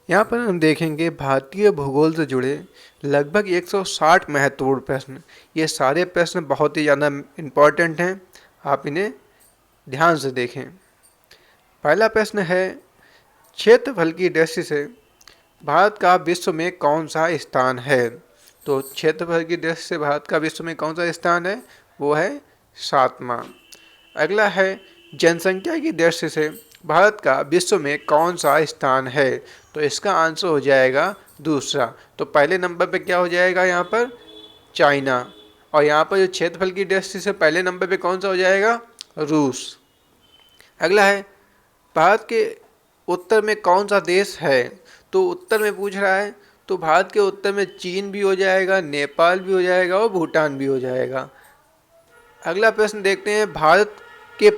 यहाँ पर हम देखेंगे भारतीय भूगोल से जुड़े लगभग 160 महत्वपूर्ण प्रश्न। ये सारे प्रश्न बहुत ही ज़्यादा इम्पोर्टेंट हैं, आप इन्हें ध्यान से देखें। पहला प्रश्न है, क्षेत्रफल की दृष्टि से भारत का विश्व में कौन सा स्थान है? तो क्षेत्रफल की दृष्टि से भारत का विश्व में कौन सा स्थान है? वो है 7वां। अगला है, जनसंख्या की दृष्टि से भारत का विश्व में कौन सा स्थान है? तो इसका आंसर हो जाएगा दूसरा। तो पहले नंबर पे क्या हो जाएगा यहाँ पर? चाइना। और यहाँ पर जो क्षेत्रफल की दृष्टि से पहले नंबर पे कौन सा हो जाएगा? रूस। अगला है, भारत के उत्तर में कौन सा देश है? तो उत्तर में पूछ रहा है, तो भारत के उत्तर में चीन भी हो जाएगा, नेपाल भी हो जाएगा और भूटान भी हो जाएगा। अगला प्रश्न देखते हैं, भारत के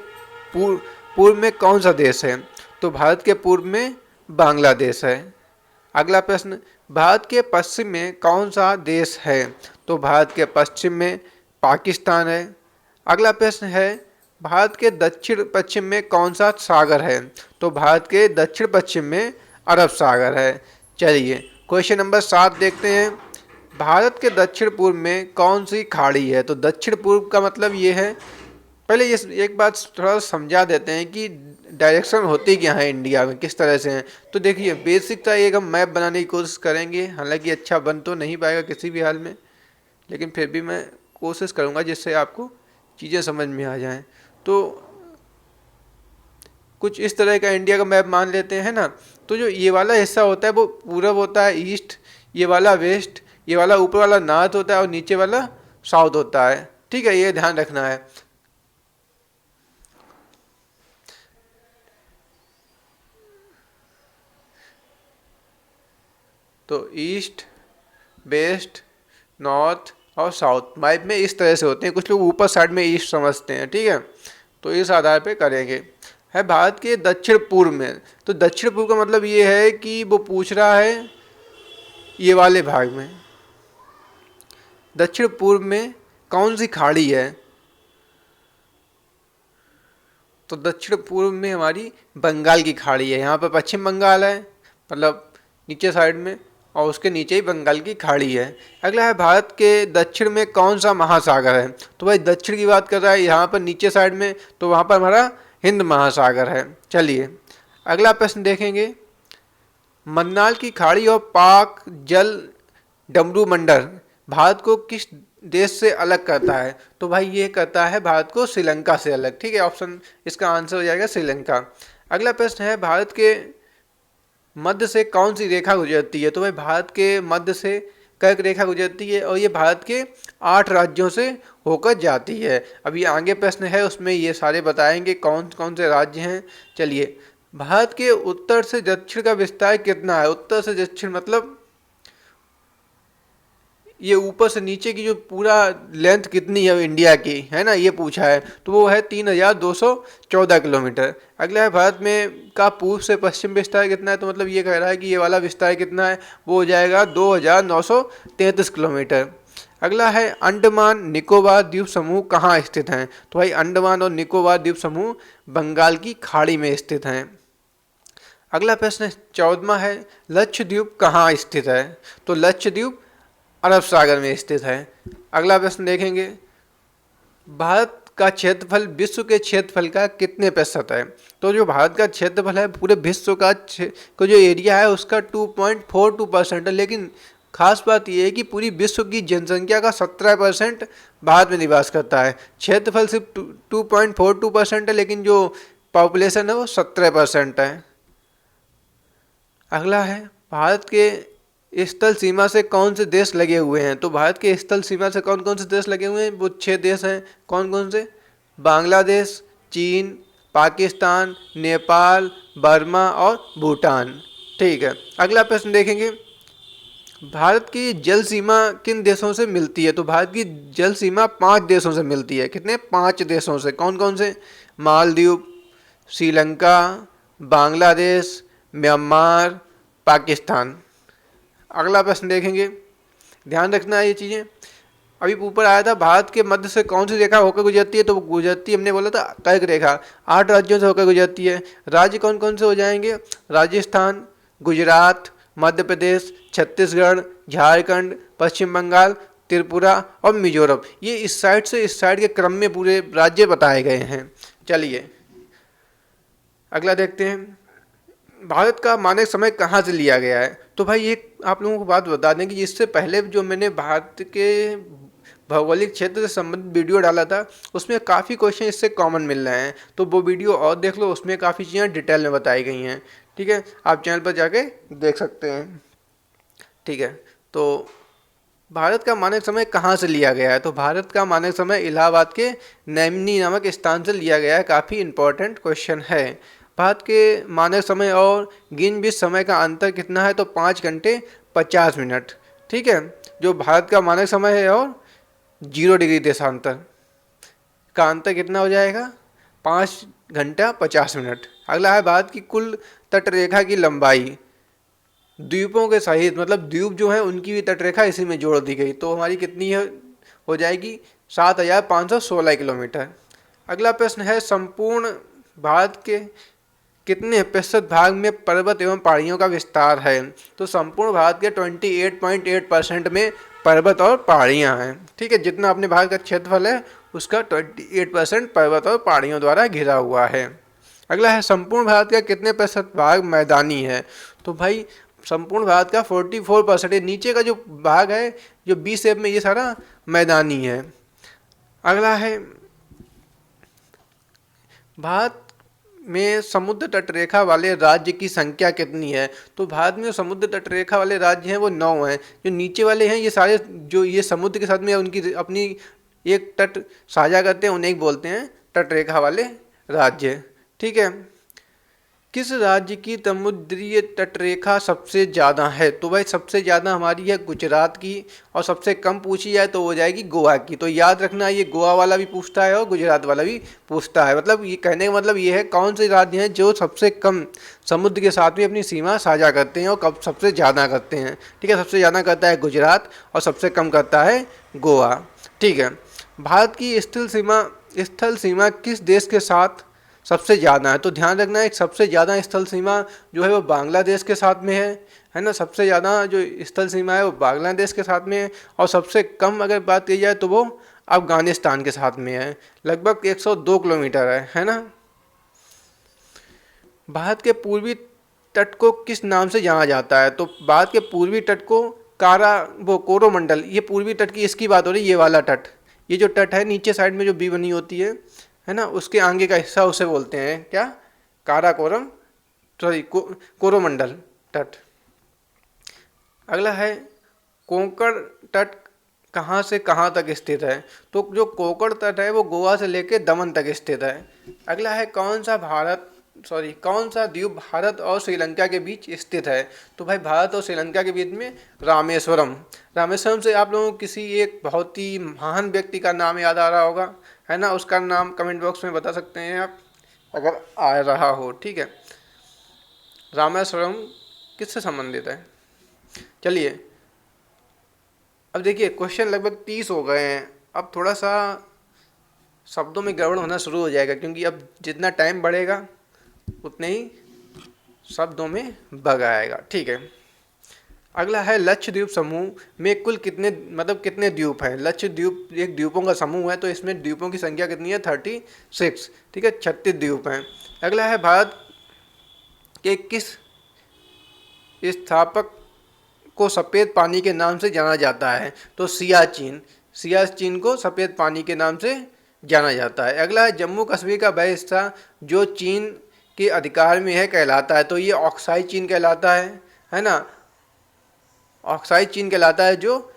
पूर्व में कौन सा देश है? तो भारत के पूर्व में बांग्लादेश है। अगला प्रश्न, भारत के पश्चिम में कौन सा देश है? तो भारत के पश्चिम में पाकिस्तान है। अगला प्रश्न है, भारत के दक्षिण पश्चिम में कौन सा सागर है? तो भारत के दक्षिण पश्चिम में अरब सागर है। चलिए क्वेश्चन नंबर 7 देखते हैं, भारत के दक्षिण पूर्व में कौन सी खाड़ी है? तो दक्षिण पूर्व का मतलब ये है, पहले ये एक बात थोड़ा समझा देते हैं कि डायरेक्शन होती क्या है इंडिया में, किस तरह से हैं। तो देखिए, बेसिक सा एक हम मैप बनाने की कोशिश करेंगे, हालांकि अच्छा बन तो नहीं पाएगा किसी भी हाल में, लेकिन फिर भी मैं कोशिश करूंगा जिससे आपको चीज़ें समझ में आ जाएं। तो कुछ इस तरह का इंडिया का मैप मान लेते हैं ना। तो जो ये वाला हिस्सा होता है वो पूरब होता है, ईस्ट, ये वाला वेस्ट, ये वाला ऊपर वाला नॉर्थ होता है और नीचे वाला साउथ होता है। ठीक है, ये ध्यान रखना है। तो ईस्ट, वेस्ट, नॉर्थ और साउथ मैप में इस तरह से होते हैं। कुछ लोग ऊपर साइड में ईस्ट समझते हैं, ठीक है। तो इस आधार पे करेंगे। है भारत के दक्षिण पूर्व में, तो दक्षिण पूर्व का मतलब ये है कि वो पूछ रहा है ये वाले भाग में दक्षिण पूर्व में कौन सी खाड़ी है? तो दक्षिण पूर्व में हमारी बंगाल की खाड़ी है। यहाँ पर पश्चिम बंगाल है, मतलब नीचे साइड में, और उसके नीचे ही बंगाल की खाड़ी है। अगला है, भारत के दक्षिण में कौन सा महासागर है? तो भाई दक्षिण की बात कर रहा है यहाँ पर नीचे साइड में, तो वहाँ पर हमारा हिंद महासागर है। चलिए अगला प्रश्न देखेंगे, मन्नार की खाड़ी और पाक जल डमरू मंडल भारत को किस देश से अलग करता है? तो भाई ये करता है भारत को श्रीलंका से अलग। ठीक है, ऑप्शन इसका आंसर हो जाएगा श्रीलंका। अगला प्रश्न है, भारत के मध्य से कौन सी रेखा गुजरती है? तो भाई भारत के मध्य से कर्क रेखा गुजरती है और ये भारत के 8 राज्यों से होकर जाती है। अभी आगे प्रश्न है उसमें ये सारे बताएंगे कौन कौन से राज्य हैं। चलिए, भारत के उत्तर से दक्षिण का विस्तार कितना है? उत्तर से दक्षिण मतलब ये ऊपर से नीचे की जो पूरा लेंथ कितनी है इंडिया की, है ना, ये पूछा है। तो वो है 3214 किलोमीटर। अगला है, भारत में का पूर्व से पश्चिम विस्तार कितना है? तो मतलब ये कह रहा है कि ये वाला विस्तार कितना है, वो हो जाएगा 2933 किलोमीटर। अगला है, अंडमान निकोबार द्वीप समूह कहाँ स्थित हैं? तो भाई अंडमान और निकोबार द्वीप समूह बंगाल की खाड़ी में स्थित हैं। अगला प्रश्न 14वां है, लक्षद्वीप कहाँ स्थित है? तो लक्षद्वीप अरब सागर में स्थित है। अगला प्रश्न देखेंगे, भारत का क्षेत्रफल विश्व के क्षेत्रफल का कितने प्रतिशत है? तो जो भारत का क्षेत्रफल है पूरे विश्व का जो एरिया है उसका 2.42% है, लेकिन खास बात यह है कि पूरी विश्व की जनसंख्या का 17% भारत में निवास करता है। क्षेत्रफल सिर्फ 2.42% है, लेकिन जो पॉपुलेशन है वो 17% है। अगला है, भारत के स्थल सीमा से कौन से देश लगे हुए हैं? तो भारत के स्थल सीमा से कौन कौन से देश लगे हुए हैं? वो 6 देश हैं। कौन कौन से? बांग्लादेश, चीन, पाकिस्तान, नेपाल, बर्मा और भूटान। ठीक है, अगला प्रश्न देखेंगे, भारत की जल सीमा किन देशों से मिलती है? तो भारत की जल सीमा 5 देशों से मिलती है। कितने? 5 देशों से। कौन कौन से? मालदीव, श्रीलंका, बांग्लादेश, म्यांमार, पाकिस्तान। अगला प्रश्न देखेंगे, ध्यान रखना है ये चीज़ें। अभी ऊपर आया था, भारत के मध्य से कौन सी रेखा होकर गुजरती है? तो गुजरती, हमने बोला था कर्क रेखा, 8 राज्यों से होकर गुजरती है। राज्य कौन कौन से हो जाएंगे? राजस्थान, गुजरात, मध्य प्रदेश, छत्तीसगढ़, झारखंड, पश्चिम बंगाल, त्रिपुरा और मिजोरम। ये इस साइड से इस साइड के क्रम में पूरे राज्य बताए गए हैं। चलिए अगला देखते हैं, भारत का मानक समय कहाँ से लिया गया है। तो भाई एक आप लोगों को बात बता दें कि इससे पहले जो मैंने भारत के भौगोलिक क्षेत्र से संबंधित वीडियो डाला था उसमें काफ़ी क्वेश्चन इससे कॉमन मिल रहे हैं, तो वो वीडियो और देख लो, उसमें काफ़ी चीज़ें डिटेल में बताई गई हैं। ठीक है, आप चैनल पर जाके देख सकते हैं। ठीक है, तो भारत का मानक समय कहाँ से लिया गया है। तो भारत का मानक समय इलाहाबाद के नैमिनी नामक स्थान से लिया गया है। काफ़ी इंपॉर्टेंट क्वेश्चन है। भारत के मानक समय और ग्रीनविच समय का अंतर कितना है। तो 5 घंटे 50 मिनट। ठीक है, जो भारत का मानक समय है और 0 डिग्री देशांतर का अंतर कितना हो जाएगा, 5 घंटा 50 मिनट। अगला है भारत की कुल तटरेखा की लंबाई द्वीपों के सहित, मतलब द्वीप जो है उनकी भी तटरेखा इसी में जोड़ दी गई, तो हमारी कितनी है, हो जाएगी 7516 किलोमीटर। अगला प्रश्न है, संपूर्ण भारत के कितने प्रतिशत भाग में पर्वत एवं पहाड़ियों का विस्तार है। तो संपूर्ण भारत के 28.8% में पर्वत और पहाड़ियाँ हैं। ठीक है, जितना अपने भारत का क्षेत्रफल है उसका 28% पर्वत और पहाड़ियों द्वारा घिरा हुआ है। अगला है, संपूर्ण भारत का कितने प्रतिशत भाग मैदानी है। तो भाई संपूर्ण भारत का 44%, नीचे का जो भाग है जो बी शेप में, ये सारा मैदानी है। अगला है, भारत में समुद्र तटरेखा वाले राज्य की संख्या कितनी है। तो भारत में जो समुद्र तटरेखा वाले राज्य हैं वो 9 हैं। जो नीचे वाले हैं ये सारे जो ये समुद्र के साथ में उनकी अपनी एक तट साझा करते हैं, उन्हें बोलते हैं तटरेखा वाले राज्य। ठीक है, किस राज्य की समुद्रीय तटरेखा सबसे ज़्यादा है। तो भाई सबसे ज़्यादा हमारी है गुजरात की, और सबसे कम पूछी जाए तो हो जाएगी गोवा की। तो याद रखना, ये गोवा वाला भी पूछता है और गुजरात वाला भी पूछता है। मतलब ये कहने का मतलब ये है, कौन से राज्य हैं जो सबसे कम समुद्र के साथ में अपनी सीमा साझा करते हैं और कब सबसे ज़्यादा करते हैं। ठीक है, सबसे ज़्यादा करता है गुजरात और सबसे कम करता है गोवा। ठीक है, भारत की स्थल सीमा किस देश के साथ सबसे ज़्यादा है। तो ध्यान रखना है, सबसे ज़्यादा स्थल सीमा जो है वो बांग्लादेश के साथ में है ना। सबसे ज़्यादा जो स्थल सीमा है वो बांग्लादेश के साथ में है, और सबसे कम अगर बात की जाए तो वो अफगानिस्तान के साथ में है, लगभग 102 किलोमीटर है ना। भारत के पूर्वी तट को किस नाम से जाना जाता है। तो भारत के पूर्वी तट को कोरोमंडल, ये पूर्वी तट की इसकी बात हो रही है, ये वाला तट, ये जो तट है नीचे साइड में जो बी बनी होती है ना, उसके आगे का हिस्सा उसे बोलते हैं क्या, काराकोरम, सॉरी कोरोमंडल तट। अगला है, कोंकण तट कहाँ से कहाँ तक स्थित है। तो जो कोंकण तट है वो गोवा से लेकर दमन तक स्थित है। अगला है, कौन सा द्वीप भारत और श्रीलंका के बीच स्थित है। तो भाई भारत और श्रीलंका के बीच में रामेश्वरम से आप लोगों को किसी एक बहुत ही महान व्यक्ति का नाम याद आ रहा होगा, है ना। उसका नाम कमेंट बॉक्स में बता सकते हैं आप अगर आ रहा हो। ठीक है, रामेश्वरम किससे संबंधित है। चलिए अब देखिए, क्वेश्चन लगभग 30 हो गए हैं। अब थोड़ा सा शब्दों में गड़बड़ होना शुरू हो जाएगा, क्योंकि अब जितना टाइम बढ़ेगा उतने ही शब्दों में बग आएगा। ठीक है, अगला है, लक्षद्वीप समूह में कुल कितने द्वीप हैं। लक्षद्वीप एक द्वीपों का समूह है, तो इसमें द्वीपों की संख्या कितनी है, 36। ठीक है, 36 द्वीप हैं। अगला है, भारत के किस स्थापक को सफ़ेद पानी के नाम से जाना जाता है। तो सियाचिन को सफ़ेद पानी के नाम से जाना जाता है। अगला है, जम्मू कश्मीर का वह हिस्सा जो चीन के अधिकार में है कहलाता है। तो ये ऑक्साई चीन कहलाता है ना। ऑक्साई चीन कहलाता है, जो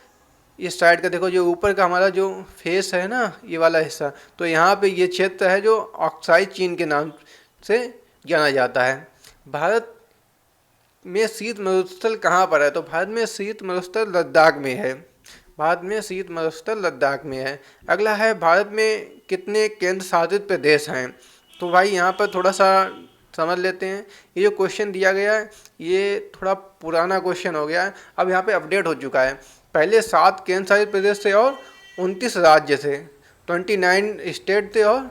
इस साइड का देखो, जो ऊपर का हमारा जो फेस है ना, ये वाला हिस्सा, तो यहाँ पे ये क्षेत्र है जो ऑक्साई चीन के नाम से जाना जाता है। भारत में शीत मरुस्थल कहाँ पर है। तो भारत में शीत मरुस्थल लद्दाख में है। अगला है, भारत में कितने केंद्र शासित प्रदेश हैं। तो भाई यहाँ पर थोड़ा सा समझ लेते हैं। ये जो क्वेश्चन दिया गया है ये थोड़ा पुराना क्वेश्चन हो गया है, अब यहाँ पे अपडेट हो चुका है। पहले 7 केंद्र शासित प्रदेश थे और 29 राज्य थे, 29 स्टेट थे और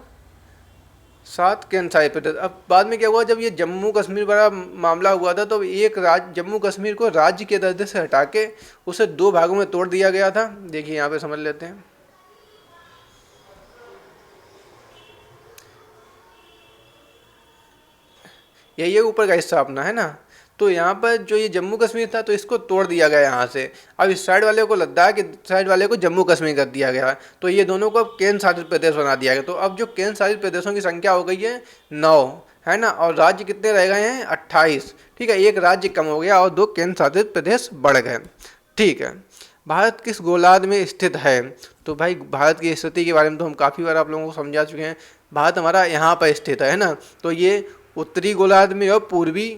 7 केंद्र शासित प्रदेश। अब बाद में क्या हुआ, जब ये जम्मू कश्मीर वाला मामला हुआ था तो एक राज्य जम्मू कश्मीर को राज्य के दर्जे से हटा के उसे 2 भागों में तोड़ दिया गया था। देखिए यहाँ पे समझ लेते हैं। यही है ऊपर का हिस्सा अपना, है ना। तो यहाँ पर जो ये जम्मू कश्मीर था तो इसको तोड़ दिया गया यहाँ से। अब इस साइड वाले को लद्दाख, के साइड वाले को जम्मू कश्मीर कर दिया गया। तो ये दोनों को अब केंद्र शासित प्रदेश बना दिया गया। तो अब जो केंद्र शासित प्रदेशों की संख्या हो गई है 9, है ना, और राज्य कितने रह गए हैं 28। ठीक है, एक राज्य कम हो गया और 2 केंद्र शासित प्रदेश बढ़ गए। ठीक है, भारत किस गोलार्ध में स्थित है? तो भाई भारत की स्थिति के बारे में तो हम काफ़ी बार आप लोगों को समझा चुके हैं। भारत हमारा यहाँ पर स्थित है ना। तो ये उत्तरी गोलार्ध में और पूर्वी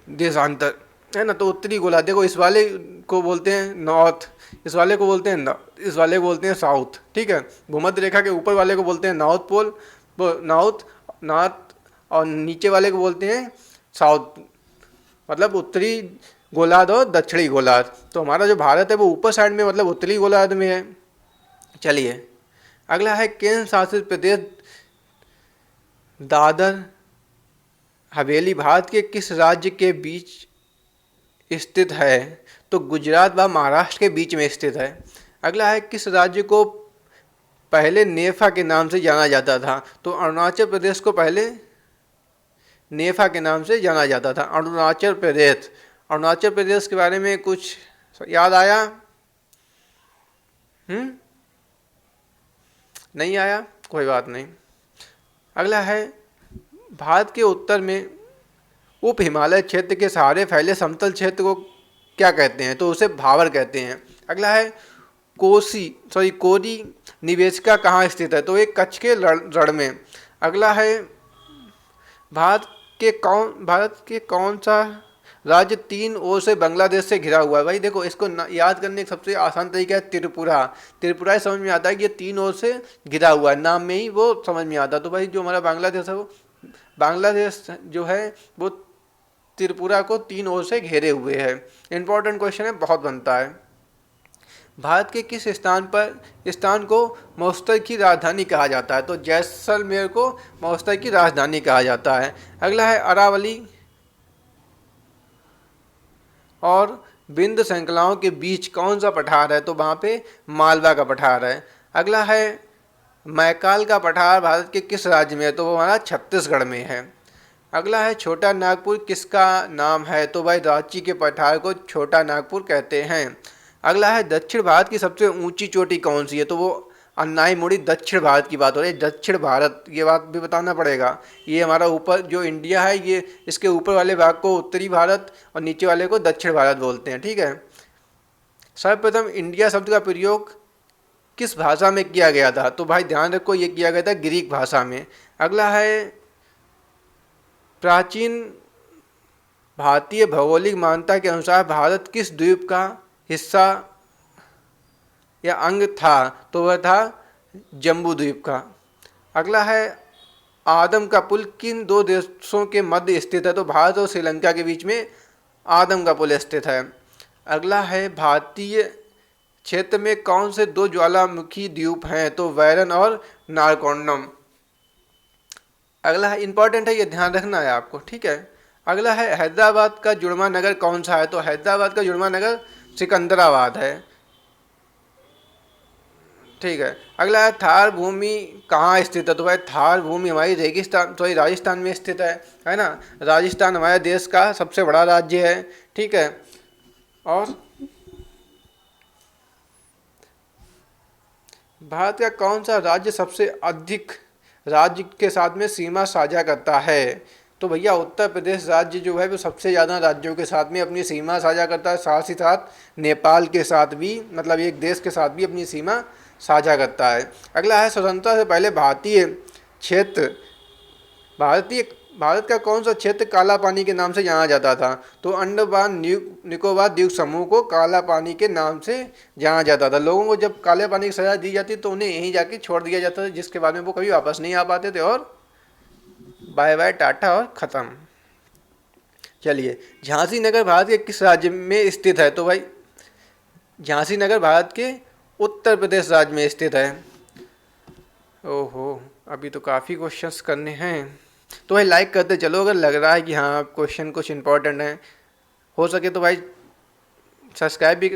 देशांतर, है ना। तो उत्तरी गोलार्ध, देखो इस वाले को बोलते हैं नॉर्थ, इस वाले को बोलते हैं इस वाले को बोलते हैं साउथ। ठीक है, भूमध्य रेखा के ऊपर वाले को बोलते हैं नॉर्थ पोल, नॉर्थ, और नीचे वाले को बोलते हैं साउथ, मतलब उत्तरी गोलार्ध और दक्षिणी गोलार्ध। तो हमारा जो भारत है वो ऊपर साइड में, मतलब उत्तरी गोलार्ध में है। चलिए अगला है केंद्र शासित प्रदेश दादर हवेली भारत के किस राज्य के बीच स्थित है? तो गुजरात व महाराष्ट्र के बीच में स्थित है। अगला है किस राज्य को पहले नेफा के नाम से जाना जाता था? तो अरुणाचल प्रदेश को पहले नेफा के नाम से जाना जाता था, अरुणाचल प्रदेश। अरुणाचल प्रदेश के बारे में कुछ याद आया? नहीं आया, कोई बात नहीं। अगला है भारत के उत्तर में उप हिमालय क्षेत्र के सहारे फैले समतल क्षेत्र को क्या कहते हैं? तो उसे भावर कहते हैं। अगला है कोरी निवेशिका कहाँ स्थित है? तो एक कच्छ के रण में। अगला है भारत के कौन सा राज्य 3 ओर से बांग्लादेश से घिरा हुआ है? भाई देखो इसको याद करने का सबसे आसान तरीका है त्रिपुरा। त्रिपुरा ही समझ में आता है कि ये 3 ओर से घिरा हुआ है, नाम में ही वो समझ में आता है। तो भाई जो हमारा बांग्लादेश है, वो बांग्लादेश जो है वो त्रिपुरा को 3 ओर से घेरे हुए है। इंपॉर्टेंट क्वेश्चन है, बहुत बनता है। भारत के किस स्थान को मौस्तर की राजधानी कहा जाता है? तो जैसलमेर को मौस्तर की राजधानी कहा जाता है। अगला है अरावली और विंध्य श्रृंखलाओं के बीच कौन सा पठार है? तो वहाँ पे मालवा का पठार है। अगला है मैकाल का पठार भारत के किस राज्य में है? तो वो हमारा छत्तीसगढ़ में है। अगला है छोटा नागपुर किसका नाम है? तो भाई रांची के पठार को छोटा नागपुर कहते हैं। अगला है दक्षिण भारत की सबसे ऊंची चोटी कौन सी है? तो वो अन्नाईमुड़ी दक्षिण भारत की बात हो रही है। दक्षिण भारत, ये बात भी बताना पड़ेगा। ये हमारा ऊपर जो इंडिया है, ये इसके ऊपर वाले भाग को उत्तरी भारत और नीचे वाले को दक्षिण भारत बोलते हैं। ठीक है, सर्वप्रथम इंडिया शब्द का प्रयोग किस भाषा में किया गया था? तो भाई ध्यान रखो, ये किया गया था ग्रीक भाषा में। अगला है प्राचीन भारतीय भौगोलिक मान्यता के अनुसार भारत किस द्वीप का हिस्सा या अंग था? तो वह था जम्बू द्वीप का। अगला है आदम का पुल किन 2 देशों के मध्य स्थित है? तो भारत और श्रीलंका के बीच में आदम का पुल स्थित है। अगला है भारतीय क्षेत्र में कौन से 2 ज्वालामुखी द्वीप हैं? तो वैरन और नारकोंडम। अगला है इंपॉर्टेंट है, ये ध्यान रखना है आपको। ठीक है, अगला है हैदराबाद का जुड़वा नगर कौन सा है? तो हैदराबाद का जुड़वा नगर सिकंदराबाद है। ठीक है, अगला है थार भूमि कहाँ स्थित है? तो भाई थार भूमि हमारी राजस्थान में स्थित है ना। राजस्थान हमारे देश का सबसे बड़ा राज्य है। ठीक है, और भारत का कौन सा राज्य सबसे अधिक राज्य के साथ में सीमा साझा करता है? तो भैया उत्तर प्रदेश राज्य जो है वो सबसे ज़्यादा राज्यों के साथ में अपनी सीमा साझा करता है। साथ ही साथ नेपाल के साथ भी, मतलब एक देश के साथ भी अपनी सीमा साझा करता है। अगला है स्वतंत्रता से पहले भारत का कौन सा क्षेत्र काला पानी के नाम से जाना जाता था? तो अंडमान निकोबार द्वीप समूह को काला पानी के नाम से जाना जाता था। लोगों को जब काले पानी की सजा दी जाती तो उन्हें यहीं जाके छोड़ दिया जाता था, जिसके बाद में वो कभी वापस नहीं आ पाते थे और बाय बाय टाटा और ख़त्म। चलिए, झांसी नगर भारत के किस राज्य में स्थित है? तो भाई झांसी नगर भारत के उत्तर प्रदेश राज्य में स्थित है। ओहो, अभी तो काफ़ी क्वेश्चंस करने हैं, तो भाई लाइक करते चलो अगर लग रहा है कि हाँ क्वेश्चन कुछ इंपॉर्टेंट है। हो सके तो भाई सब्सक्राइब भी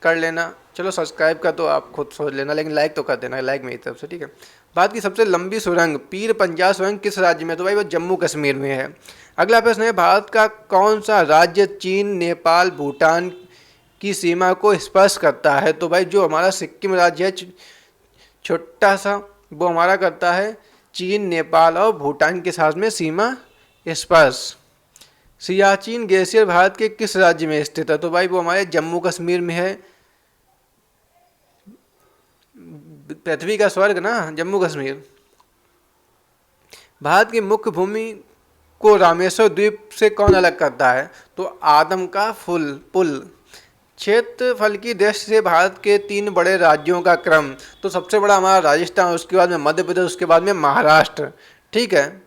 कर लेना। चलो सब्सक्राइब का तो आप खुद सोच लेना, लेकिन लाइक तो कर देना, लाइक मेरी तरफ से, ठीक है। बात की सबसे लंबी सुरंग पीर पंजाब सुरंग किस राज्य में है? तो भाई वो जम्मू कश्मीर में है। अगला प्रश्न है, भारत का कौन सा राज्य चीन, नेपाल, भूटान की सीमा को स्पर्श करता है? तो भाई जो हमारा सिक्किम राज्य है छोटा सा, वो हमारा करता है चीन, नेपाल और भूटान के साथ में सीमा स्पर्श। सियाचिन ग्लेशियर भारत के किस राज्य में स्थित है? तो भाई वो हमारे जम्मू कश्मीर में है। पृथ्वी का स्वर्ग ना जम्मू कश्मीर। भारत की मुख्य भूमि को रामेश्वर द्वीप से कौन अलग करता है? तो आदम का पुल। क्षेत्रफल की दृष्टि से भारत के 3 बड़े राज्यों का क्रम, तो सबसे बड़ा हमारा राजस्थान, उसके बाद में मध्य प्रदेश, उसके बाद में महाराष्ट्र, ठीक है।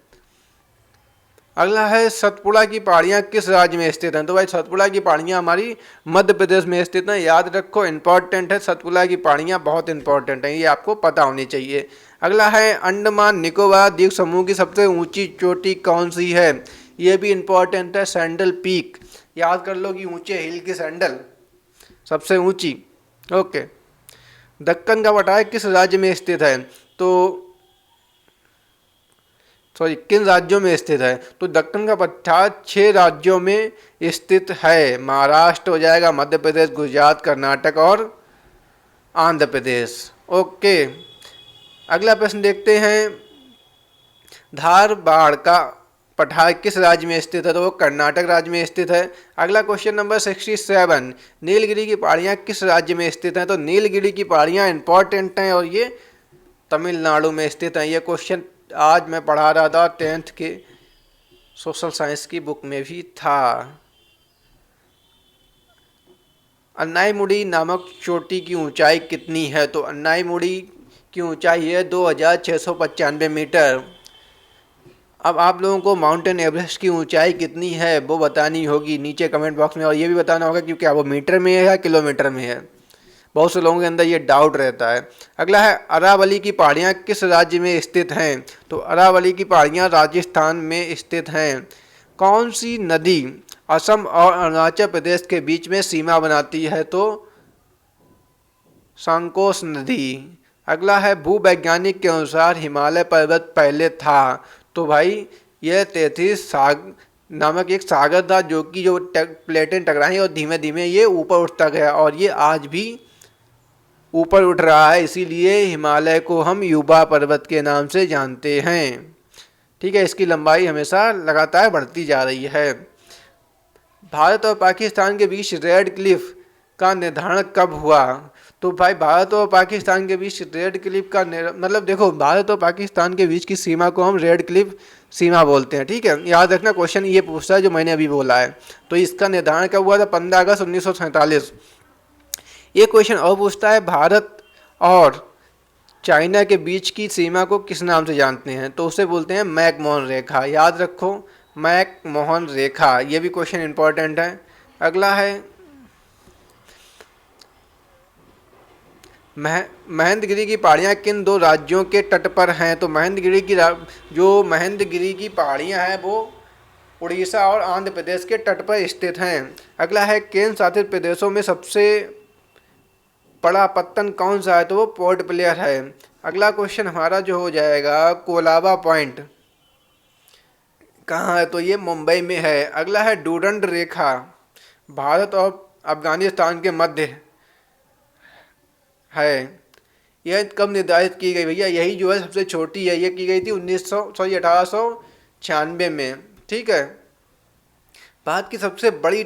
अगला है, सतपुड़ा की पहाड़ियाँ किस राज्य में स्थित हैं? तो भाई सतपुड़ा की पहाड़ियाँ हमारी मध्य प्रदेश में स्थित हैं। याद रखो, इंपॉर्टेंट है, सतपुड़ा की पहाड़ियाँ बहुत इंपॉर्टेंट हैं, ये आपको पता होनी चाहिए। अगला है, अंडमान निकोबार द्वीप समूह की सबसे ऊंची चोटी कौन सी है? ये भी इंपॉर्टेंट है, सैंडल पीक। याद कर लो कि ऊंचे हिल की सैंडल सबसे ऊंची। ओके। दक्कन का पठार किस राज्य में स्थित है? तो सॉरी, किन राज्यों में स्थित है? तो दक्कन का पठार 6 राज्यों में स्थित है। महाराष्ट्र हो जाएगा, मध्य प्रदेश, गुजरात, कर्नाटक और आंध्र प्रदेश। ओके। अगला प्रश्न देखते हैं, धारवाड़ का पठार किस राज्य में स्थित है? तो वो कर्नाटक राज्य में स्थित है। अगला क्वेश्चन नंबर 67, नीलगिरी की पहाड़ियाँ किस राज्य में स्थित हैं? तो नीलगिरी की पहाड़ियाँ इंपॉर्टेंट हैं और ये तमिलनाडु में स्थित हैं। ये क्वेश्चन आज मैं पढ़ा रहा था, 10th के सोशल साइंस की बुक में भी था। अन्नाईमुड़ी नामक चोटी की ऊंचाई कितनी है? तो अन्नाईमुड़ी की ऊंचाई है 2695 मीटर। अब आप लोगों को माउंटेन एवरेस्ट की ऊंचाई कितनी है वो बतानी होगी नीचे कमेंट बॉक्स में, और ये भी बताना होगा कि क्या वो मीटर में है या किलोमीटर में है। बहुत से लोगों के अंदर ये डाउट रहता है। अगला है, अरावली की पहाड़ियाँ किस राज्य में स्थित हैं? तो अरावली की पहाड़ियाँ राजस्थान में स्थित हैं। कौन सी नदी असम और अरुणाचल प्रदेश के बीच में सीमा बनाती है? तो संकोश नदी। अगला है, भूवैज्ञानिक के अनुसार हिमालय पर्वत पहले था। तो भाई यह 33 साग नामक एक सागर था, जो कि जो प्लेटें टकराई और धीमे धीमे ये ऊपर उठता गया, और ये आज भी ऊपर उठ रहा है, इसीलिए हिमालय को हम युवा पर्वत के नाम से जानते हैं। ठीक है, इसकी लंबाई हमेशा लगातार बढ़ती जा रही है। भारत और पाकिस्तान के बीच रेड क्लिफ का निर्धारण कब हुआ? तो भाई भारत और पाकिस्तान के बीच रेड क्लिफ का मतलब देखो, भारत और पाकिस्तान के बीच की सीमा को हम रेड क्लिफ सीमा बोलते हैं, ठीक है। याद रखना, क्वेश्चन ये पूछता है जो मैंने अभी बोला है। तो इसका निर्धारण कब हुआ था? 15 अगस्त 1947। ये क्वेश्चन और पूछता है, भारत और चाइना के बीच की सीमा को किस नाम से जानते हैं? तो उसे बोलते हैं मैकमोहन रेखा। याद रखो, मैकमोहन रेखा। ये भी क्वेश्चन इंपॉर्टेंट है। अगला है, महेंद्रगिरी की पहाड़ियाँ किन 2 राज्यों के तट पर हैं? तो महेंद्रगिरी की पहाड़ियाँ हैं वो उड़ीसा और आंध्र प्रदेश के तट पर स्थित हैं। अगला है, केंद्र शासित प्रदेशों में सबसे बड़ा पत्तन कौन सा है? तो वो पोर्ट ब्लेयर है। अगला क्वेश्चन हमारा जो हो जाएगा, कोलाबा पॉइंट कहाँ है? तो ये मुंबई में है। अगला है, डूरंड रेखा भारत और अफगानिस्तान के मध्य है। यह कब निर्धारित की गई भैया? यही जो है सबसे छोटी है, ये की गई थी 1896 में, ठीक है। भारत की सबसे बड़ी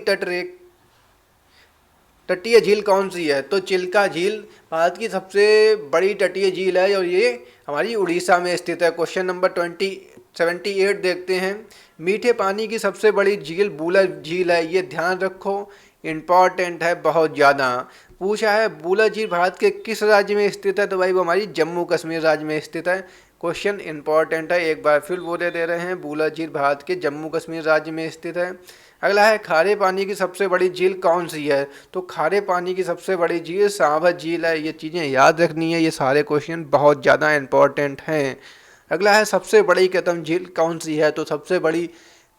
तटीय झील कौन सी है? तो चिल्का झील भारत की सबसे बड़ी तटीय झील है और ये हमारी उड़ीसा में स्थित है। क्वेश्चन नंबर 78 देखते हैं। मीठे पानी की सबसे बड़ी झील बूलर झील है, ये ध्यान रखो, इम्पॉर्टेंट है बहुत ज़्यादा। पूछा है, बूलर झील भारत के किस राज्य में स्थित है? तो भाई वो हमारी जम्मू कश्मीर राज्य में स्थित है। क्वेश्चन इंपॉर्टेंट है, एक बार फिर बोले दे रहे हैं, बूलर झील भारत के जम्मू कश्मीर राज्य में स्थित है। अगला है, खारे पानी की सबसे बड़ी झील कौन सी है? तो खारे पानी की सबसे बड़ी झील सांभर झील है। ये चीज़ें याद रखनी है, ये सारे क्वेश्चन बहुत ज़्यादा इंपॉर्टेंट हैं। अगला है सबसे बड़ी कृत्रिम झील कौन सी है? तो सबसे बड़ी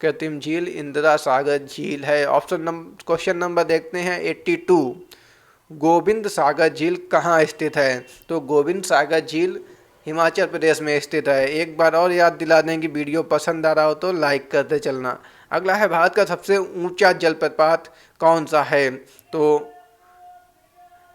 कृत्रिम झील इंदिरा सागर झील है। क्वेश्चन नंबर देखते हैं 82। गोविंद सागर झील कहाँ स्थित है? तो गोविंद सागर झील हिमाचल प्रदेश में स्थित है। एक बार और याद दिला दें कि वीडियो पसंद आ रहा हो तो लाइक करते चलना। अगला है भारत का सबसे ऊंचा जलप्रपात कौन सा है? तो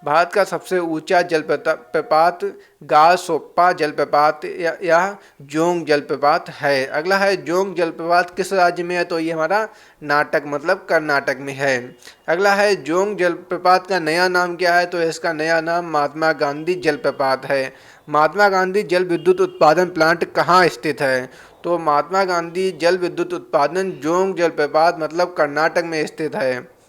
भारत का सबसे ऊंचा जलप्रपात गारसोप्पा जलप्रपात या जोंग जलप्रपात है। अगला है जोंग जलप्रपात किस राज्य में है? तो ये हमारा नाटक मतलब कर्नाटक में है। अगला है जोंग जलप्रपात का नया नाम क्या है? तो इसका नया नाम महात्मा गांधी जलप्रपात है। महात्मा गांधी जल विद्युत उत्पादन प्लांट कहाँ स्थित है? तो महात्मा गांधी जल विद्युत उत्पादन जोंग जलप्रपात मतलब कर्नाटक में स्थित है।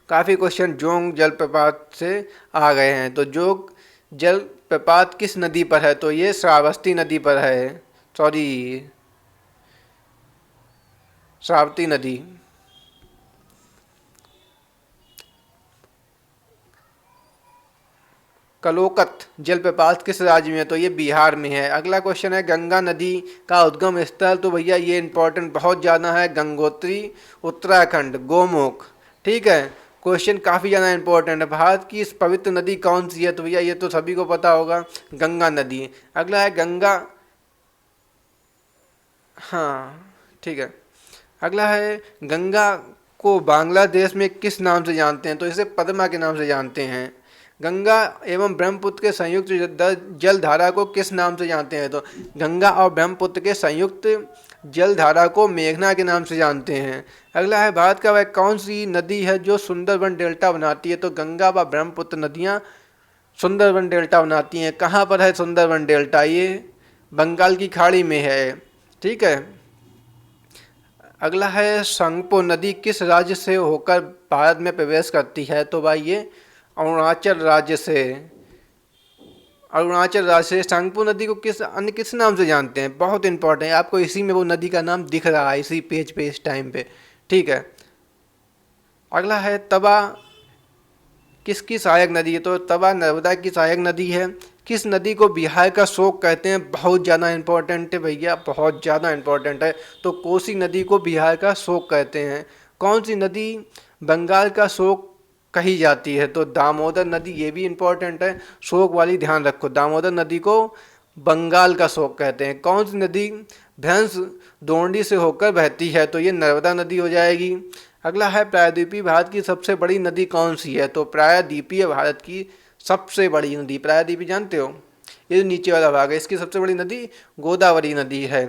काफ़ी क्वेश्चन जोंग जलप्रपात से आ गए हैं। तो जोंग जलप्रपात किस नदी पर है? तो ये श्रावस्ती नदी पर है, श्रावती नदी। कलोकत जलप्रपात किस राज्य में है? तो ये बिहार में है। अगला क्वेश्चन है गंगा नदी का उद्गम स्थल। तो भैया ये इंपॉर्टेंट बहुत ज़्यादा है, गंगोत्री उत्तराखंड गोमुख। ठीक है, क्वेश्चन काफ़ी ज़्यादा इंपॉर्टेंट है। भारत की इस पवित्र नदी कौन सी है? तो भैया ये तो सभी को पता होगा, गंगा नदी। अगला है गंगा, हाँ ठीक है। अगला है गंगा को बांग्लादेश में किस नाम से जानते हैं? तो इसे पद्मा के नाम से जानते हैं। गंगा एवं ब्रह्मपुत्र के संयुक्त जलधारा को किस नाम से जानते हैं? तो गंगा और ब्रह्मपुत्र के संयुक्त जलधारा को मेघना के नाम से जानते हैं। अगला है भारत का वह कौन सी नदी है जो सुंदरबन डेल्टा बनाती है? तो गंगा व ब्रह्मपुत्र नदियाँ सुंदरबन डेल्टा बनाती हैं। कहाँ पर है सुंदरबन डेल्टा? ये बंगाल की खाड़ी में है। ठीक है। अगला है संगपो नदी किस राज्य से होकर भारत में प्रवेश करती है? तो भाई ये अरुणाचल राज्य से, अरुणाचल राज्य से। संगपो नदी को किस नाम से जानते हैं? बहुत इंपॉर्टेंट है, आपको इसी में वो नदी का नाम दिख रहा है इसी पेज पे इस टाइम पे। ठीक है। अगला है तवा किसकी सहायक नदी है? तो तवा नर्मदा की सहायक नदी है। किस नदी को बिहार का शोक कहते हैं? बहुत ज़्यादा इंपॉर्टेंट है भैया, बहुत ज़्यादा इंपॉर्टेंट है। तो कोसी नदी को बिहार का शोक कहते हैं। कौन सी नदी बंगाल का शोक कही जाती है? तो दामोदर नदी, ये भी इंपॉर्टेंट है, शोक वाली ध्यान रखो। दामोदर नदी को बंगाल का शोक कहते हैं। कौन सी नदी भैंस दोंडी से होकर बहती है? तो ये नर्मदा नदी हो जाएगी। अगला है प्रायद्वीपीय भारत की सबसे बड़ी नदी कौन सी है? तो प्रायद्वीपीय भारत की सबसे बड़ी नदी, प्रायद्वीपीय जानते हो, ये जो नीचे वाला भाग है, इसकी सबसे बड़ी नदी गोदावरी नदी है।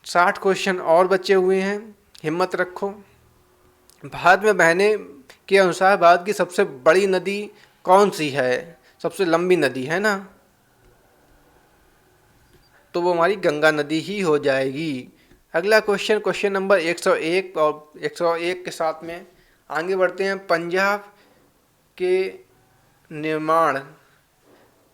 60 क्वेश्चन और बचे हुए हैं, हिम्मत रखो। भारत में बहने के अनुसार भारत की सबसे बड़ी नदी कौन सी है? सबसे लंबी नदी है ना, तो वो हमारी गंगा नदी ही हो जाएगी। अगला क्वेश्चन नंबर 101 और 101 के साथ में आगे बढ़ते हैं। पंजाब के निर्माण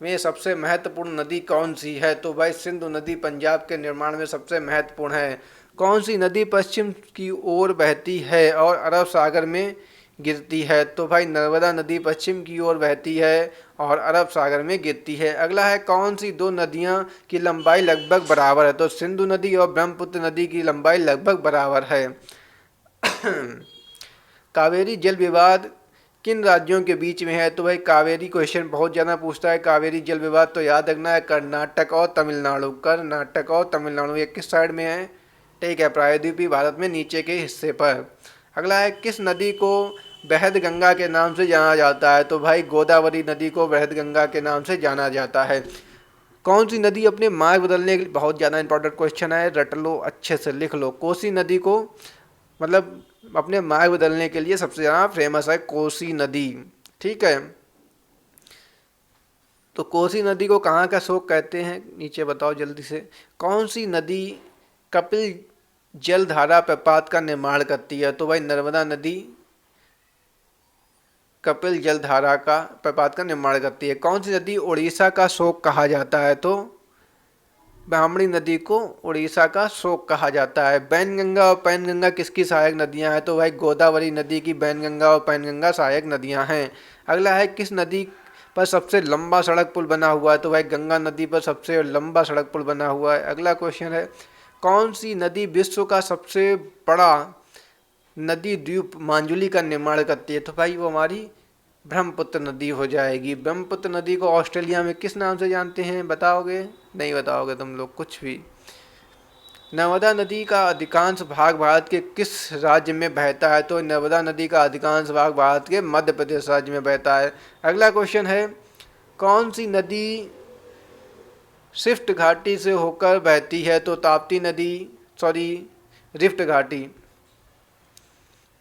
में सबसे महत्वपूर्ण नदी कौन सी है? तो भाई सिंधु नदी पंजाब के निर्माण में सबसे महत्वपूर्ण है। कौन सी नदी पश्चिम की ओर बहती है और अरब सागर में गिरती है? तो भाई नर्मदा नदी पश्चिम की ओर बहती है और अरब सागर में गिरती है। अगला है कौन सी दो नदियां की लंबाई लगभग बराबर है? तो सिंधु नदी और ब्रह्मपुत्र नदी की लंबाई लगभग बराबर है। कावेरी जल विवाद किन राज्यों के बीच में है? तो भाई कावेरी क्वेश्चन बहुत ज़्यादा पूछता है। कावेरी जल विवाद तो याद रखना है कर्नाटक और तमिलनाडु, कर्नाटक और तमिलनाडु। ये किस साइड में है? ठीक है, प्रायद्वीपीय भारत में नीचे के हिस्से पर। अगला है किस नदी को बृहद गंगा के नाम से जाना जाता है? तो भाई गोदावरी नदी को बृहद गंगा के नाम से जाना जाता है। कौन सी नदी अपने मार्ग बदलने के लिए, बहुत ज़्यादा इंपॉर्टेंट क्वेश्चन है, रट लो अच्छे से लिख लो। कोसी नदी को मतलब अपने मार्ग बदलने के लिए सबसे ज़्यादा फेमस है कोसी नदी। ठीक है, तो कोसी नदी को कहाँ का शोक कहते हैं? नीचे बताओ जल्दी से। कौन सी नदी कपिल जलधारा प्रपात का निर्माण करती है? तो भाई नर्मदा नदी कपिल जलधारा का प्रपात का निर्माण करती है। कौन सी नदी उड़ीसा का शोक कहा जाता है? तो ब्राह्मणी नदी को उड़ीसा का शोक कहा जाता है। बैनगंगा और पैनगंगा किसकी सहायक नदियां हैं? तो भाई गोदावरी नदी की बैनगंगा और पैनगंगा सहायक नदियां हैं। अगला है किस नदी पर सबसे लंबा सड़क पुल बना हुआ है? तो भाई गंगा नदी पर सबसे लंबा सड़क पुल बना हुआ है। अगला क्वेश्चन है, कौन सी नदी विश्व का सबसे बड़ा नदी द्वीप मांजुली का निर्माण करती है? तो भाई वो हमारी ब्रह्मपुत्र नदी हो जाएगी। ब्रह्मपुत्र नदी को ऑस्ट्रेलिया में किस नाम से जानते हैं, बताओगे? नहीं बताओगे तुम लोग कुछ भी। नर्मदा नदी का अधिकांश भाग भारत के किस राज्य में बहता है? तो नर्मदा नदी का अधिकांश भाग भारत के मध्य प्रदेश राज्य में बहता है। अगला क्वेश्चन है, कौन सी नदी स्विफ्ट घाटी से होकर बहती है? तो ताप्ती नदी, सॉरी रिफ्ट घाटी।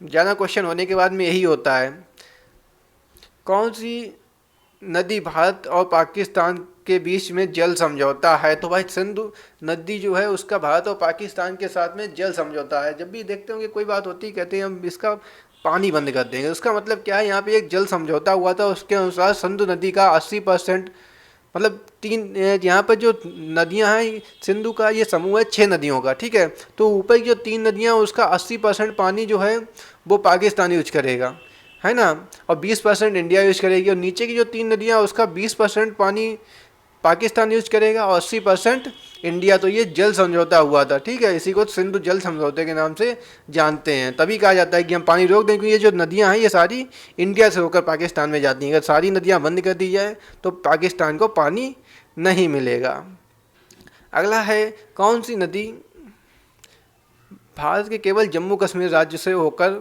ज़्यादा क्वेश्चन होने के बाद में यही होता है। कौन सी नदी भारत और पाकिस्तान के बीच में जल समझौता है? तो भाई सिंधु नदी जो है उसका भारत और पाकिस्तान के साथ में जल समझौता है। जब भी देखते होंगे कोई बात होती है कहते हैं हम इसका पानी बंद कर देंगे, उसका मतलब क्या है, यहाँ पे एक जल समझौता हुआ था। उसके अनुसार सिंधु नदी का 80%, मतलब यहाँ पर जो नदियाँ हैं सिंधु का ये समूह है 6 नदियों का, ठीक है। तो ऊपर की जो 3 नदियाँ उसका 80% पानी जो है वो पाकिस्तान यूज करेगा, है ना, और 20% इंडिया यूज करेगी। और नीचे की जो 3 नदियाँ उसका 20% पानी पाकिस्तान यूज करेगा और 80% इंडिया। तो ये जल समझौता हुआ था, ठीक है। इसी को सिंधु जल समझौते के नाम से जानते हैं। तभी कहा जाता है कि हम पानी रोक दें, क्योंकि ये जो नदियां हैं ये सारी इंडिया से होकर पाकिस्तान में जाती हैं। अगर सारी नदियां बंद कर दी जाए तो पाकिस्तान को पानी नहीं मिलेगा। अगला है, कौन सी नदी भारत के केवल जम्मू कश्मीर राज्य से होकर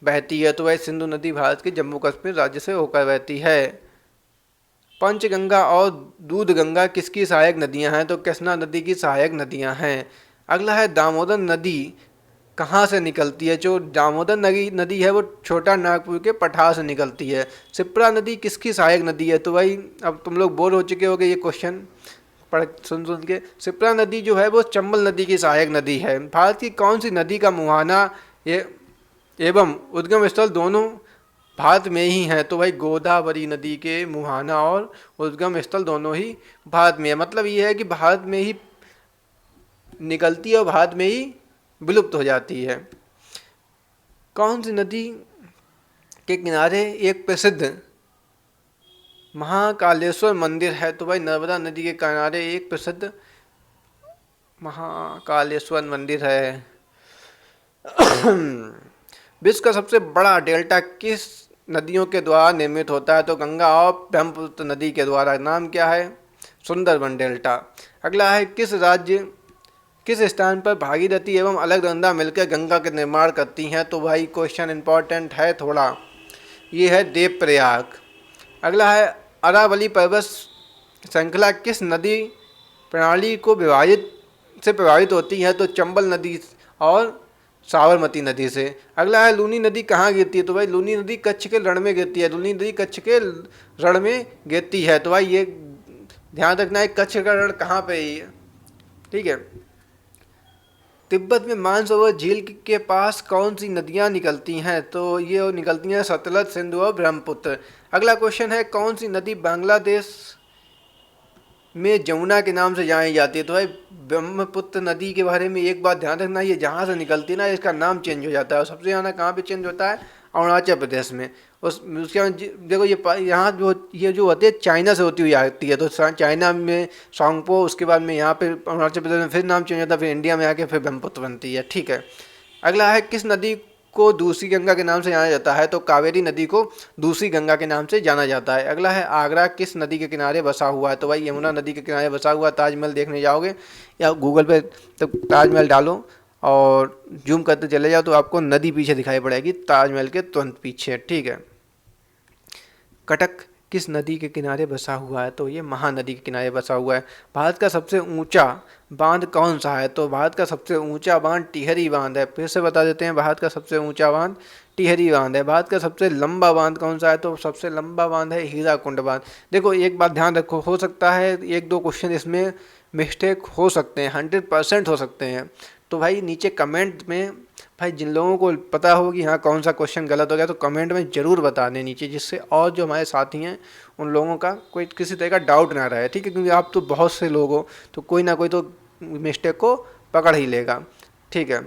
बहती है? तो वह सिंधु नदी भारत के जम्मू कश्मीर राज्य से होकर बहती है। पंचगंगा और दूधगंगा किसकी सहायक नदियां हैं? तो कृष्णा नदी की सहायक नदियां हैं। अगला है, दामोदर नदी कहाँ से निकलती है? जो दामोदर नदी है वो छोटा नागपुर के पठार से निकलती है। शिप्रा नदी किसकी सहायक नदी है? तो भाई अब तुम लोग बोर हो चुके होगे ये क्वेश्चन पढ़ सुन के। शिप्रा नदी जो है वो चंबल नदी की सहायक नदी है। भारत की कौन सी नदी का मुहाना एवं उद्गम स्थल दोनों भारत में ही हैं? तो भाई गोदावरी नदी के मुहाना और उद्गम स्थल दोनों ही भारत में है। मतलब ये है कि भारत में ही निकलती है और भारत में ही विलुप्त हो जाती है। कौन सी नदी के किनारे एक प्रसिद्ध महाकालेश्वर मंदिर है? तो भाई नर्मदा नदी के किनारे एक प्रसिद्ध महाकालेश्वर मंदिर है। विश्व का सबसे बड़ा डेल्टा किस नदियों के द्वारा निर्मित होता है? तो गंगा और ब्रह्मपुत्र नदी के द्वारा। नाम क्या है? सुंदरबन डेल्टा। अगला है, किस स्थान पर भागीरथी एवं अलकनंदा मिलकर गंगा के निर्माण करती हैं? तो भाई क्वेश्चन इंपॉर्टेंट है थोड़ा, ये है देवप्रयाग। अगला है, अरावली पर्वत श्रृंखला किस नदी प्रणाली को प्रभावित होती है? तो चंबल नदी और साबरमती नदी से। अगला है, लूनी नदी कहाँ गिरती है? तो भाई लूनी नदी कच्छ के रण में गिरती है। लूनी नदी कच्छ के रण में गिरती है। तो भाई ये ध्यान रखना है कच्छ का रण कहाँ पे है, ठीक है। तिब्बत में मानसरोवर झील के पास कौन सी नदियाँ निकलती हैं? तो ये निकलती हैं सतलज, सिंधु और ब्रह्मपुत्र। अगला क्वेश्चन है, कौन सी नदी बांग्लादेश में जमुना के नाम से जानी जाती है? तो भाई ब्रह्मपुत्र नदी के बारे में एक बात ध्यान रखना, ये जहाँ से निकलती है ना इसका नाम चेंज हो जाता है। और सबसे ज़्यादा कहाँ पे चेंज होता है? अरुणाचल प्रदेश में। उसके देखो ये यहाँ जो होती है चाइना से होती हुई आती है। तो चाइना में सांगपो, उसके बाद में यहाँ पे अरुणाचल प्रदेश में फिर नाम चेंज होता है, फिर इंडिया में आके फिर ब्रह्मपुत्र बनती है, ठीक है। अगला है, किस नदी को दूसरी गंगा के नाम से जाना जाता है? तो कावेरी नदी को दूसरी गंगा के नाम से जाना जाता है। अगला है, आगरा किस नदी के किनारे बसा हुआ है? तो भाई यमुना नदी के किनारे बसा हुआ। ताजमहल देखने जाओगे या गूगल पे तो ताजमहल डालो और जूम करते चले जाओ तो आपको नदी पीछे दिखाई पड़ेगी, ताजमहल के तुरंत पीछे, ठीक है। कटक किस नदी के किनारे बसा हुआ है? तो ये महानदी के किनारे बसा हुआ है। भारत का सबसे ऊंचा बांध कौन सा है? तो भारत का सबसे ऊंचा बांध टिहरी बांध है। फिर से बता देते हैं, भारत का सबसे ऊंचा बांध टिहरी बांध है। भारत का सबसे लंबा बांध कौन सा है? तो सबसे लंबा बांध है हीराकुंड बांध। देखो एक बात ध्यान रखो, हो सकता है 1-2 क्वेश्चन इसमें मिस्टेक हो सकते हैं, 100% हो सकते हैं। तो भाई नीचे कमेंट में, भाई जिन लोगों को पता हो कि हाँ कौन सा क्वेश्चन गलत हो गया तो कमेंट में ज़रूर बता दें नीचे, जिससे और जो हमारे साथी हैं उन लोगों का कोई किसी तरह का डाउट ना रहे, ठीक है। क्योंकि आप तो बहुत से लोग हो तो कोई ना कोई तो मिस्टेक को पकड़ ही लेगा, ठीक है।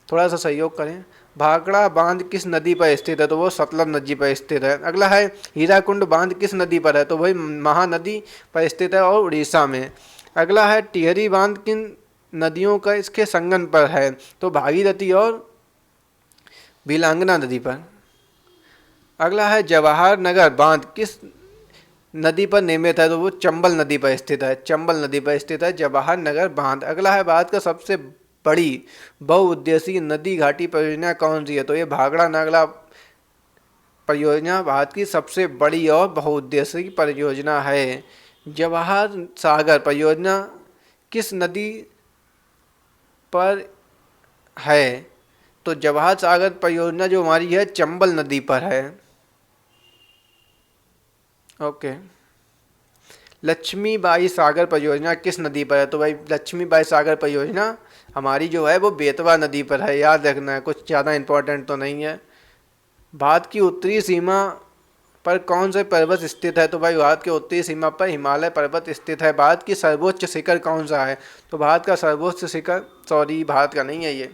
थोड़ा सा सहयोग करें भाखड़ा बांध किस नदी पर स्थित है? तो वो सतलज नदी पर स्थित है। अगला है हीराकुंड बांध किस नदी पर है? तो वही महानदी पर स्थित है और उड़ीसा में। अगला है टिहरी बांध किन नदियों का इसके संगम पर है? तो भागीरथी और बिलांगना नदी पर। अगला है जवाहर नगर बांध किस नदी पर निर्मित है? तो वो चंबल नदी पर स्थित है। चंबल नदी पर स्थित है जवाहर नगर बांध। अगला है भारत का सबसे बड़ी बहुउद्देशीय नदी घाटी परियोजना कौन सी है? तो ये भाखड़ा नागला परियोजना भारत की सबसे बड़ी और बहुउद्देशीय परियोजना है। जवाहर सागर परियोजना किस नदी पर है? तो जवाहर सागर परियोजना जो हमारी है चंबल नदी पर है। ओके। लक्ष्मीबाई सागर परियोजना किस नदी पर है? तो भाई लक्ष्मीबाई सागर परियोजना हमारी जो है वो बेतवा नदी पर है, याद रखना है, कुछ ज़्यादा इम्पोर्टेंट तो नहीं है। भारत की उत्तरी सीमा पर कौन से पर्वत स्थित है? तो भाई भारत की उत्तरी सीमा पर हिमालय पर्वत स्थित है। भारत की सर्वोच्च शिखर कौन सा है? तो भारत का सर्वोच्च शिखर, सॉरी भारत का नहीं है, ये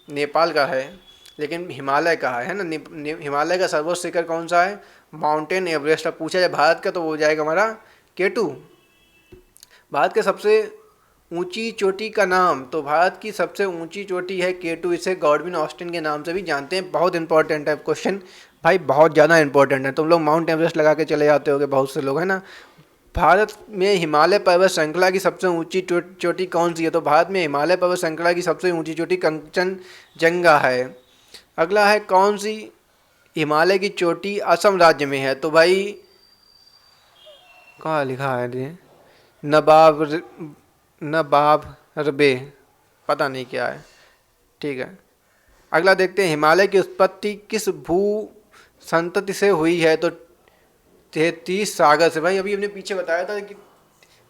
नेपाल का है, लेकिन हिमालय का है ना। हिमालय का सर्वोच्च शिखर कौन सा है? Mountain Everest. अब पूछा जाए भारत का तो वो हो जाएगा हमारा K2। भारत के सबसे ऊंची चोटी का नाम? तो भारत की सबसे ऊंची चोटी है K2, इसे गॉडविन ऑस्टिन के नाम से भी जानते हैं। बहुत इंपॉर्टेंट है क्वेश्चन भाई, बहुत ज़्यादा इंपॉर्टेंट है। तुम लोग माउंट एवरेस्ट लगा के चले जाते होगे बहुत से लोग, है ना। भारत में हिमालय पर्वत श्रृंखला की सबसे ऊंची चोटी कौन सी है? तो भारत में हिमालय पर्वत श्रृंखला की सबसे ऊंची चोटी कंचनजंगा है। अगला है कौन सी हिमालय की चोटी असम राज्य में है? तो भाई कहाँ लिखा है ये? नबाब रबे, पता नहीं क्या है, ठीक है। अगला देखते हैं हिमालय की उत्पत्ति किस भू संतति से हुई है? तो 33 सागर से। भाई अभी हमने पीछे बताया था कि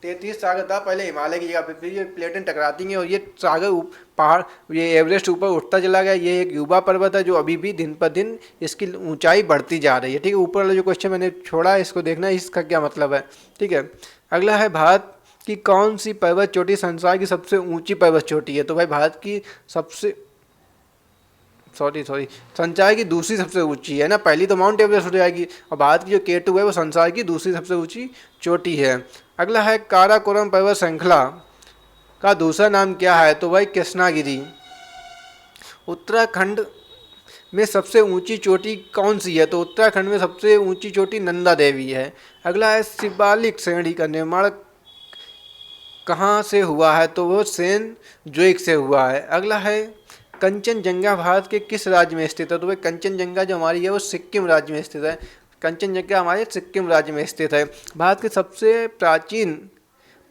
33 सागर था पहले हिमालय की जगह पे, फिर ये प्लेटें टकराती हैं और ये सागर पहाड़, ये एवरेस्ट ऊपर उठता चला गया। ये एक युवा पर्वत है जो अभी भी दिन पर दिन इसकी ऊंचाई बढ़ती जा रही है, ठीक है। ऊपर वाला जो क्वेश्चन मैंने छोड़ा है इसको देखना इसका क्या मतलब है, ठीक है। अगला है भारत की कौन सी पर्वत चोटी संसार की सबसे ऊंची पर्वत चोटी है? तो भाई भारत की सबसे सॉरी संसार की दूसरी सबसे ऊंची है ना, पहली तो माउंट एवरेस्ट हो जाएगी, और भारत की जो K2 है वो संसार की दूसरी सबसे ऊंची चोटी है। अगला है काराकोरम पर्वत श्रृंखला का दूसरा नाम क्या है? तो भाई कृष्णागिरी। उत्तराखंड में सबसे ऊंची चोटी कौन सी है? तो उत्तराखंड में सबसे ऊंची चोटी नंदा देवी है। अगला है शिवालिक श्रेणी का निर्माण कहाँ से हुआ है? तो वो सेन जोइक से हुआ है। अगला है कंचनजंगा भारत के किस राज्य में स्थित है? तो भाई कंचनजंगा जो हमारी है वो सिक्किम राज्य में स्थित है। कंचनजंगा हमारे सिक्किम राज्य में स्थित है। भारत की सबसे प्राचीन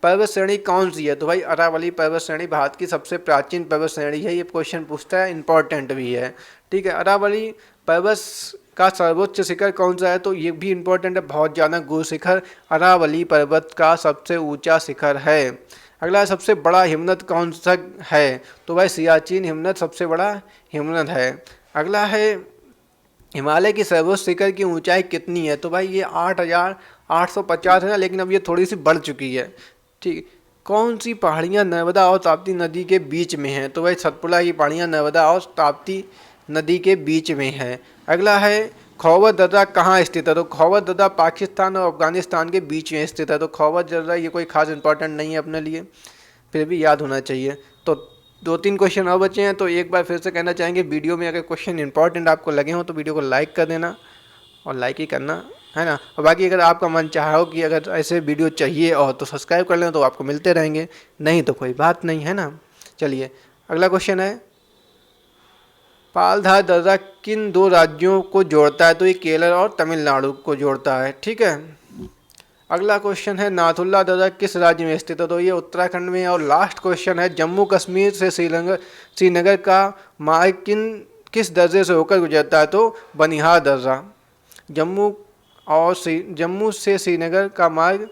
पर्वत श्रेणी कौन सी है? तो भाई अरावली पर्वत श्रेणी भारत की सबसे प्राचीन पर्वत श्रेणी है। ये क्वेश्चन पूछता है, इंपॉर्टेंट भी है, ठीक है। अरावली पर्वत का सर्वोच्च शिखर कौन सा है? तो ये भी इंपॉर्टेंट है बहुत ज़्यादा। गुरु शिखर अरावली पर्वत का सबसे ऊंचा शिखर है। अगला सबसे बड़ा हिमनद कौन सा है? तो भाई सियाचिन हिमनद सबसे बड़ा हिमनद है। अगला है हिमालय की सर्वोच्च शिखर की ऊंचाई कितनी है? तो भाई ये 8,850 है ना, लेकिन अब ये थोड़ी सी बढ़ चुकी है, ठीक। कौन सी पहाड़ियाँ नर्मदा और ताप्ती नदी के बीच में हैं? तो भाई सतपुड़ा की पहाड़ियाँ नर्मदा और ताप्ती नदी के बीच में है। अगला है खौबर दर्रा कहाँ स्थित है? तो खौबर दर्रा पाकिस्तान और अफगानिस्तान के बीच में स्थित है। तो खौबर दर्रा ये कोई खास इंपॉर्टेंट नहीं है अपने लिए, फिर भी याद होना चाहिए। तो 2-3 क्वेश्चन और बचे हैं, तो एक बार फिर से कहना चाहेंगे वीडियो में अगर क्वेश्चन इंपॉर्टेंट आपको लगे हों तो वीडियो को लाइक कर देना, और लाइक ही करना है ना। और बाकी अगर आपका मन चाहो कि अगर ऐसे वीडियो चाहिए और तो सब्सक्राइब कर लें, तो आपको मिलते रहेंगे, नहीं तो कोई बात नहीं, है ना। चलिए अगला क्वेश्चन है पालधार दर्रा किन 2 राज्यों को जोड़ता है? तो ये केरल और तमिलनाडु को जोड़ता है, ठीक है। अगला क्वेश्चन है नाथुल्ला दर्रा किस राज्य में स्थित है? तो ये उत्तराखंड में। और लास्ट क्वेश्चन है जम्मू कश्मीर से श्रीनगर का मार्ग किस दर्रे से होकर गुजरता है? तो बनिहाल दर्रा। जम्मू से श्रीनगर का मार्ग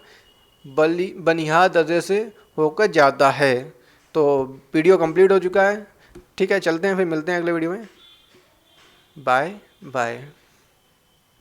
बनिहाल दर्रे से होकर जाता है। तो वीडियो कंप्लीट हो चुका है, ठीक है। चलते हैं, फिर मिलते हैं अगले वीडियो में। Bye bye.